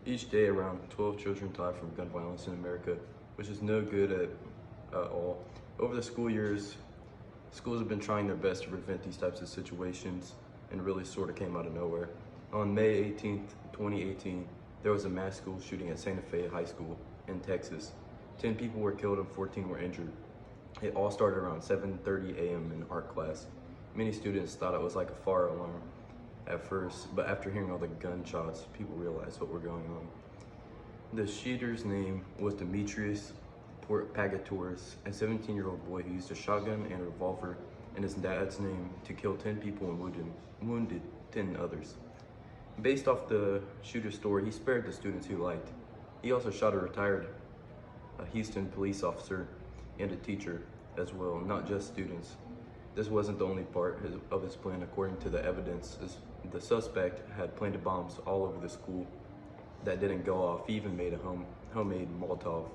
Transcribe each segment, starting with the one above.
Each day, around 12 children die from gun violence in America, which is no good at all. Over the school years, schools have been trying their best to prevent these types of situations, and really sort of came out of nowhere. On May 18th, 2018, there was a mass school shooting at Santa Fe High School in Texas. 10 people were killed and 14 were injured. It all started around 7:30 a.m. in art class. Many students thought it was like a fire alarm at first, but after hearing all the gunshots, people realized what were going on. The shooter's name was Demetrius Pagatoris, a 17-year-old boy who used a shotgun and a revolver in his dad's name to kill 10 people and wounded 10 others. Based off the shooter's story, he spared the students he liked. He also shot a retired Houston police officer and a teacher as well, not just students. This wasn't the only part of his plan. According to the evidence, the suspect had planted bombs all over the school that didn't go off. He even made a homemade Molotov.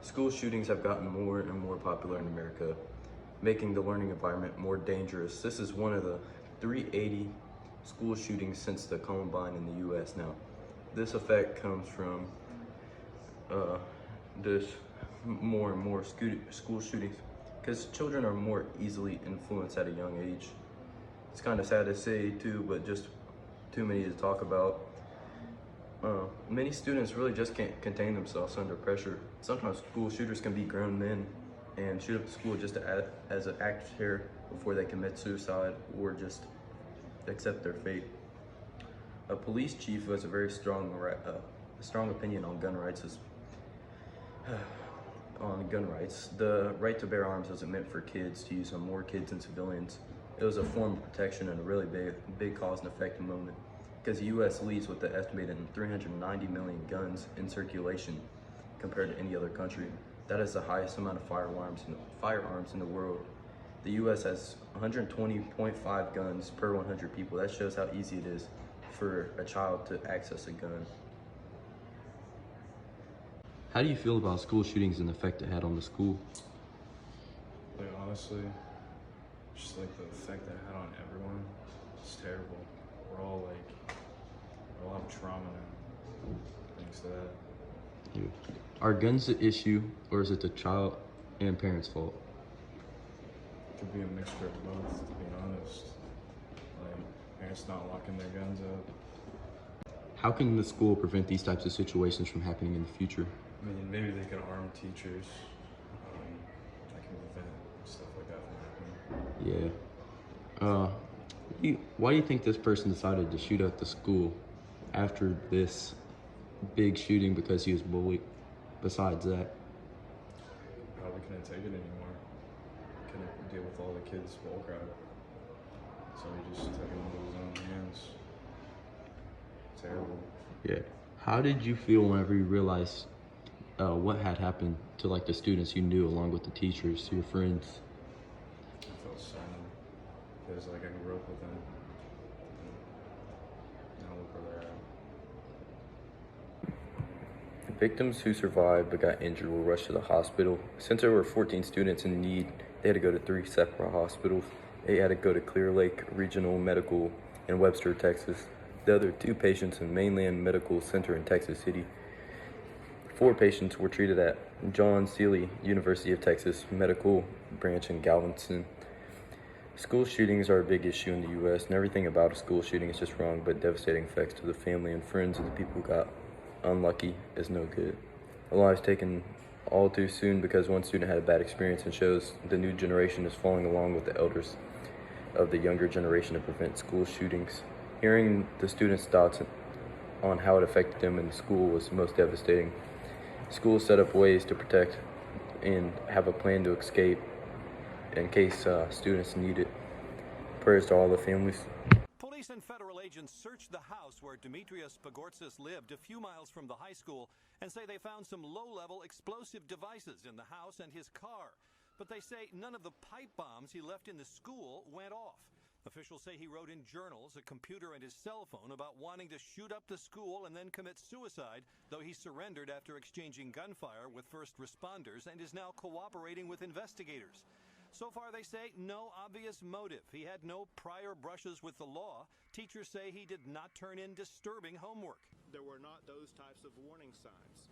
School shootings have gotten more and more popular in America, making the learning environment more dangerous. This is one of the 380 school shootings since the Columbine in the U.S. now. This effect comes from this more and more school shootings because children are more easily influenced at a young age. It's kind of sad to say too, but just too many to talk about. Many students really just can't contain themselves under pressure. Sometimes school shooters can be grown men and shoot up the school just as an act of terror before they commit suicide or just accept their fate. A police chief has a very strong opinion on gun rights. The right to bear arms wasn't meant for kids to use on more kids than civilians. It was a form of protection and a really big cause and effect moment, because the U.S. leads with the estimated 390 million guns in circulation compared to any other country. That is the highest amount of firearms in the world. The U.S. has 120.5 guns per 100 people. That shows how easy it is for a child to access a gun. How do you feel about school shootings and the effect it had on the school? Like, honestly, just like the effect that had on everyone, it's terrible. We all have trauma now, thanks to that. Are guns the issue, or is it the child and parents' fault? It could be a mixture of both, to be honest. Like, parents not locking their guns up. How can the school prevent these types of situations from happening in the future? I mean, maybe they could arm teachers that can prevent stuff like that from happening. Yeah. Why do you think this person decided to shoot up the school after this big shooting because he was bullied? Besides that, Probably couldn't take it anymore. Couldn't deal with all the kids' bullcrap. So he just took it into his own hands. Terrible. yeah. How did you feel whenever you realized what had happened to like the students you knew, along with the teachers, your friends? I felt sad because like I grew up with them. And now look where they're at. Victims who survived but got injured were rushed to the hospital. Since there were 14 students in need, they had to go to 3 separate hospitals. They had to go to Clear Lake Regional Medical in Webster, Texas. The other 2 patients in Mainland Medical Center in Texas City. 4 patients were treated at John Sealy University of Texas Medical Branch in Galveston. School shootings are a big issue in the U.S., and everything about a school shooting is just wrong, but devastating effects to the family and friends of the people who got unlucky is no good. A lives taken all too soon because one student had a bad experience, and shows the new generation is following along with the elders of the younger generation to prevent school shootings. Hearing the students' thoughts on how it affected them in school was most devastating. Schools set up ways to protect and have a plan to escape in case students need it. Prayers to all the families. Police and federal agents searched the house where Demetrius Pagortsis lived a few miles from the high school and say they found some low-level explosive devices in the house and his car. But they say none of the pipe bombs he left in the school went off. Officials say he wrote in journals, a computer, and his cell phone about wanting to shoot up the school and then commit suicide, though he surrendered after exchanging gunfire with first responders and is now cooperating with investigators. So far, they say, no obvious motive. He had no prior brushes with the law. Teachers say he did not turn in disturbing homework. there were not those types of warning signs.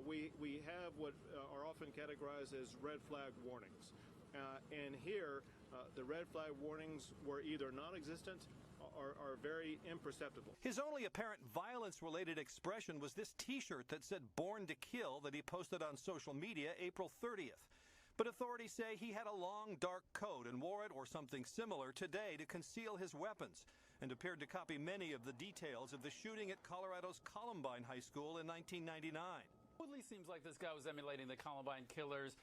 We have what are often categorized as red flag warnings. And here, the red flag warnings were either non-existent or very imperceptible. His only apparent violence-related expression was this T-shirt that said "Born to Kill" that he posted on social media April 30th. But authorities say he had a long, dark coat and wore it or something similar today to conceal his weapons, and appeared to copy many of the details of the shooting at Colorado's Columbine High School in 1999. Woodley seems like this guy was emulating the Columbine killers,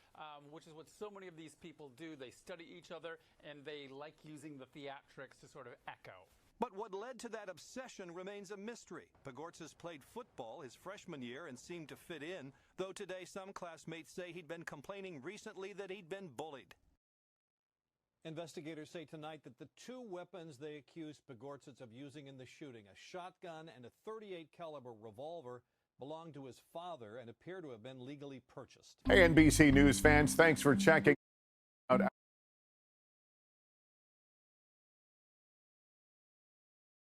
which is what so many of these people do. They study each other, and they like using the theatrics to sort of echo. But what led to that obsession remains a mystery. Pagortzis played football his freshman year and seemed to fit in, though today some classmates say he'd been complaining recently that he'd been bullied. Investigators say tonight that the two weapons they accused Pagortzis of using in the shooting, a shotgun and a .38 caliber revolver, belonged to his father and appear to have been legally purchased. Hey, NBC News fans, thanks for checking out